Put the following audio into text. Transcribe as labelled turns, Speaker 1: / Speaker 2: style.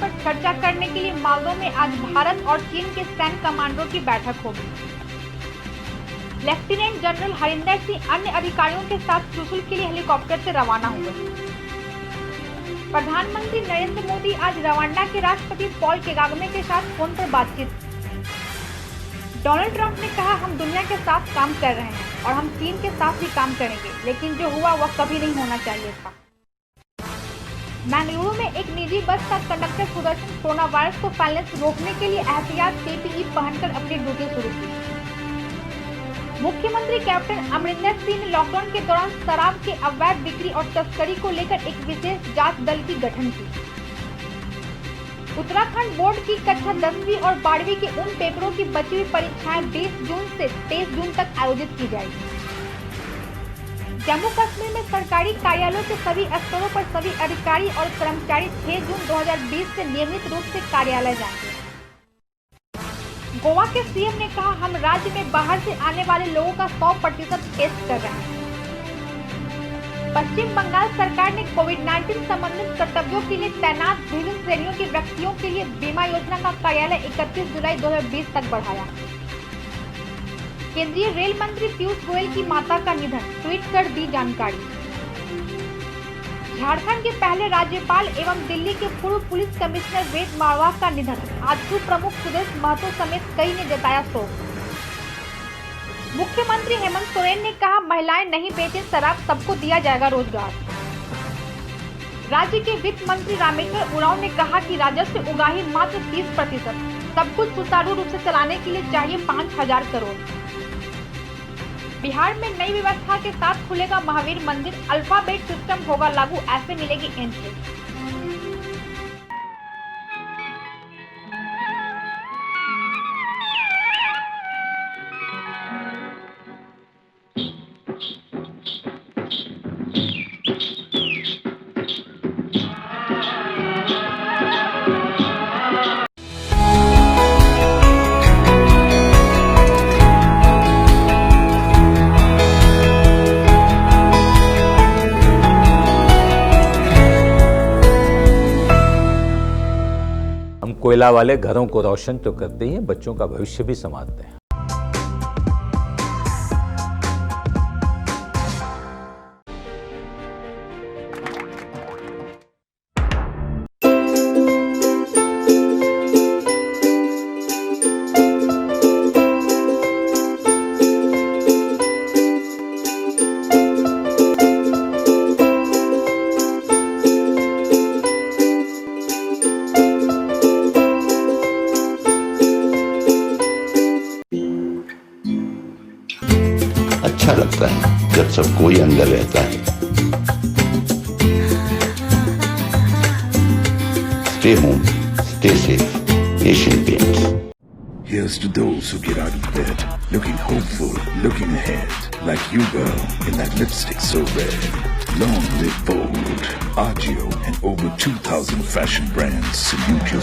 Speaker 1: पर चर्चा करने के लिए मालदो में आज भारत और चीन के सैन्य कमांडरों की बैठक होगी। लेफ्टिनेंट जनरल हरिंदर सिंह अन्य अधिकारियों के साथ चुशुल के लिए हेलीकॉप्टर से रवाना हुए। प्रधानमंत्री नरेंद्र मोदी आज रवांडा के राष्ट्रपति पॉल कगामे के साथ फोन पर बातचीत। डोनाल्ड ट्रंप ने कहा, हम दुनिया के साथ काम कर रहे हैं और हम चीन के साथ भी काम करेंगे, लेकिन जो हुआ वह कभी नहीं होना चाहिए था। बेंगलुरु में एक निजी बस का कंडक्टर सुदर्शन कोरोना वायरस को फैलने से रोकने के लिए एहतियात पीपीई पहनकर अपनी ड्यूटी शुरू की। मुख्यमंत्री कैप्टन अमरिंदर सिंह ने लॉकडाउन के दौरान शराब के अवैध बिक्री और तस्करी को लेकर एक विशेष जांच दल की गठन की। उत्तराखंड बोर्ड की कक्षा 10वीं और 12वीं के उन पेपरों की बची हुई परीक्षाएं 20 जून से 23 जून तक आयोजित की जाएगी। जम्मू कश्मीर में सरकारी कार्यालयों के सभी स्तरों पर सभी अधिकारी और कर्मचारी 6 जून 2020 से नियमित रूप से कार्यालय जाएंगे। गोवा के सीएम ने कहा, हम राज्य में बाहर से आने वाले लोगों का 100% टेस्ट कर रहे हैं। पश्चिम बंगाल सरकार ने कोविड-19 संबंधित कर्तव्यों के लिए तैनात विभिन्न श्रेणियों के व्यक्तियों के लिए बीमा योजना का कार्यालय 31 जुलाई 2020 तक बढ़ाया। केंद्रीय रेल मंत्री पीयूष गोयल की माता का निधन, ट्वीट कर दी जानकारी। झारखंड के पहले राज्यपाल एवं दिल्ली के पूर्व पुलिस कमिश्नर वेद मारवाह का निधन, आजसू प्रमुख सुदेश महतो समेत कई ने जताया शोक। मुख्यमंत्री हेमंत सोरेन ने कहा, महिलाएं नहीं बेचें शराब, सबको दिया जाएगा रोजगार। राज्य के वित्त मंत्री रामेश्वर उरांव ने कहा कि राजस्व उगाही मात्र 30%, सब कुछ सुचारू रूप से चलाने के लिए चाहिए 5000 करोड़। बिहार में नई व्यवस्था के साथ खुलेगा महावीर मंदिर, अल्फाबेट सिस्टम होगा लागू, ऐसे मिलेगी एंट्री।
Speaker 2: कोयला वाले घरों को रोशन तो करते ही हैं, बच्चों का भविष्य भी संवारते हैं।
Speaker 3: अच्छा लगता है जब सब कोई अंदर रहता है। Stay home, stay safe. Asian Paints.
Speaker 4: Here's to those who get out of bed, looking hopeful, looking ahead, like you girl in that lipstick so red. Long live Bold, Agio, and over 2,000 fashion brands salute your